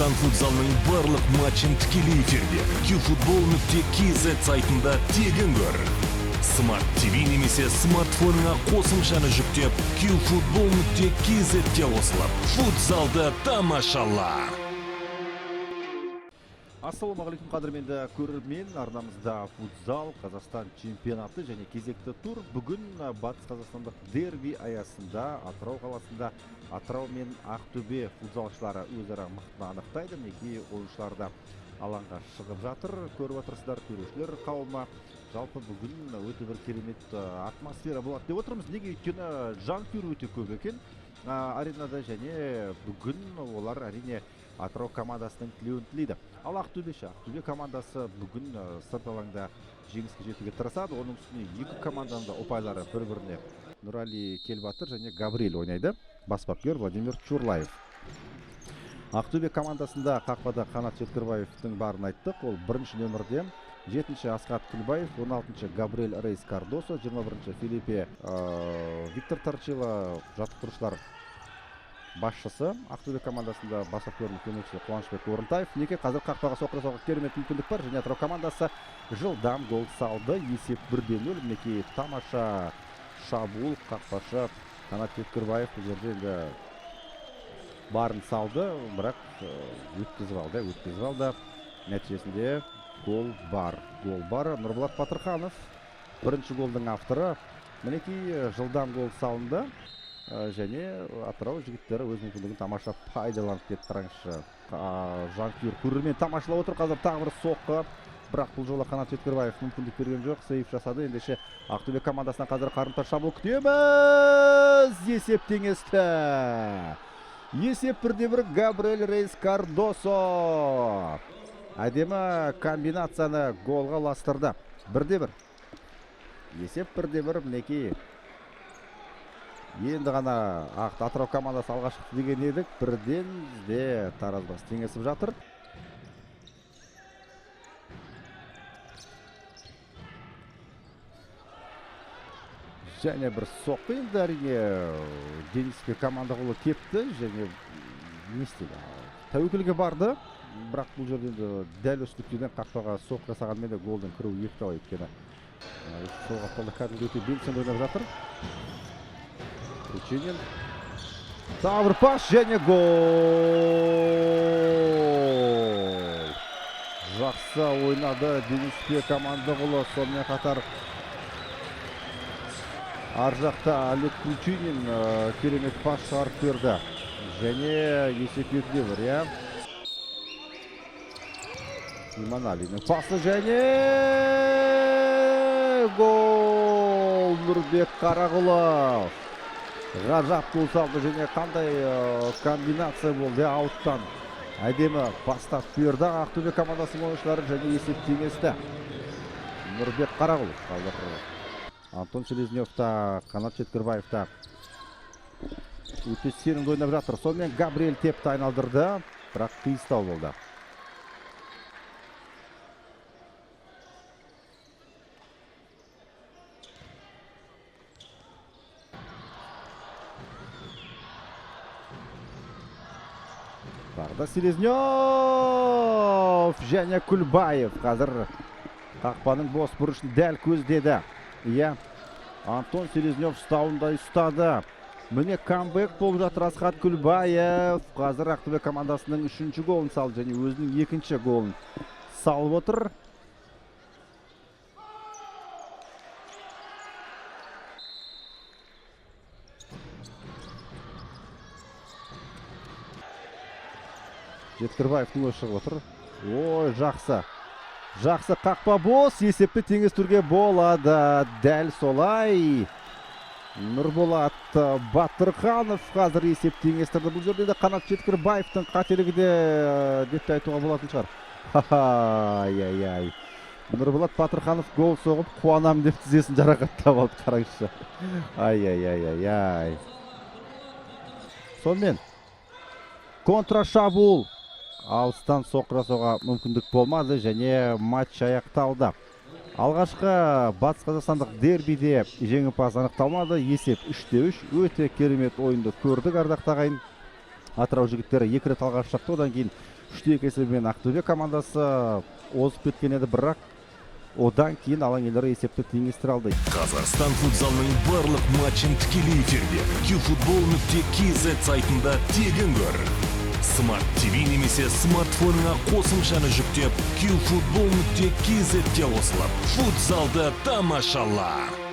Қазақстан футзалының барлық матчын тікелей эфирде qfutbol.kz сайтында тегін көр. Smart TV немесе смартфоныңа қосымшаны жүктеп qfutbol.kz-ке қосылып, футзалды тамашала. Ассалаумағалейкум қадірменді көрермен, арнамызда футзал Қазақстан чемпионаты және кезекті тур. Бүгін Батыс Қазақстандық дерби аясында Атырау қаласында Атырау мен Ақтөбе футзалшылары өзара мықтыны анықтайды. Мінекей ойыншылар да алаңға шығып жатыр. Көріп отырсыздар, төрешілер қауымы. Жалпы бүгін өте бір керемет атмосфера болады деп отырмыз. Неге? Өйткені жанкүйер өте көп екен аренада, және бүгін олар әрине Атырау командасының тілеуін тілейді. Ал Ақтөбе командасы бүгін сырт алаңда жеңіске жетуге тырысады. Оның үстіне екі команданың да ұпайлары бір-біріне. Нұрали Келбатыр және Габриэль ойнайды. Бас бапкер Владимир Чурлаев. Ақтөбе командасында қақпада Қанат Жеткірбаевтың барын айттық. Ол бірінші нөмірде. 7-ші Асқат Күлбаев, 16-ші Габриэль Рейс Кардосо, 21-ші Филиппе Виктор Торчило жаттықтырушылар басшысы. Ақтөбе командасында бас бапкердің көмекшісі Қуанышбек Орынтаев. Неке қазір қақпаға соқыра керемет мүмкіндік бар, және Атырау командасы жылдам гол салды. Есеп 1-0. Неке тамаша шабуыл қақпашы Қанат Жеткірбаев бұл жерде енді барын салды, бірақ өткізіп алды. Нәтижесінде гол бар. Нұрболат Батырханов бірінші голдың авторы. Мінекей жылдам гол салынды. Және Атырау жігіттері өз мүмкіндігін тамаша пайдаланып кетті. Қараңызшы, жанкүйер көрермен тамашалап отыр. Қазір тағы бір соққы, бірақ бұл жолы Қанат Жеткірбаев мүмкіндік берген жоқ, сейф жасады. Ендеше Ақтөбе командасынан қазір қарымта шабуыл күтеміз. Есеп теңесті. Есеп 1-1. Габриэль Рейс Кардосо әдемі комбинацияны голға ластырды. 1-1. Есеп 1-1. Мінекей енді ғана Атырау командасы алға шықты деген едік. Бірден де таразбас теңесіп жатыр. Және бір соққы, енді әрине Дениске команда қолы кепті, және не істеді? Тәуекелге барды, бірақ бұл жерде дәл үстіктен қақпаға соққы жасағанмен де голдың кіруі екіталай еткені. Сол қапталда кәдімгі өте белсенді ойнап жатыр. Ученин. Тағы бір пас және гол. Жақсы ойнады Дениске команда қолы. Сонымен қатар ар жақта Олег Ученин керемет пас шығарып берді. Және есеп 2-1. Иманалидің пасы және гол. Нұрбек Қарағұлов ғажап гол салды, және қандай комбинация болды. Ауттан әдемі бастап берді Ақтөбе командасының ойыншылары, және есеп теңесті. Нұрбек Қарағұлов. Антон Селезнев та, Қанат Жеткірбаев та өте сенімді ойнап жатыр. Сонымен Габриэль тепті айналдырды, бірақ қиыстау болды. Барды Селезнев және Күлбаев. Қазір қақпаның бос бұрышын дәл көздеді. Антон Селезнев ұстауындай ұстады. Міне камбэк болып жатыр Асқат Күлбаев. Қазір Ақтөбе командасының 3-ші голын салды, және өзінің 2-ші голын салып отыр. Жеткірбаевтың өзі шығып отыр. Ой, жақсы қақпа бос, есепті теңестірге болады. Дәл солай. Нұрболат Батырханов қазір есеп теңестірді. Бұл жерде де Қанат Жеткірбаевтың қателігі де деп айтуға болатын шығар. Ай. Нұрболат Батырханов гол соғып, қуанам деп тізесін жарақаттап алды, қараңызшы. Ай. Сонымен контра шабуыл. Алыстан соқыра мүмкіндік болмады, және матч аяқталды. Алғашқы Батыс Қазақстандық дербиде жеңімпаз анықталмады. Есеп 3-3. Өте керемет ойынды көрдік, ардақты ағайын. Атырау жігіттері 2 рет алға шықты, одан кейін 3-2 есебімен Ақтөбе командасы озып кеткен еді, бірақ одан кейін алаң иелері есепті теңестіре алды. Қазақстан футзалының барлық матчын тікелей эфирде qfutbol.kz сайтында тегін көр. Smart TV немесе смартфоныңа қосымшаны жүктеп qfutbol.kz-ге қосылып, футзалды тамашала.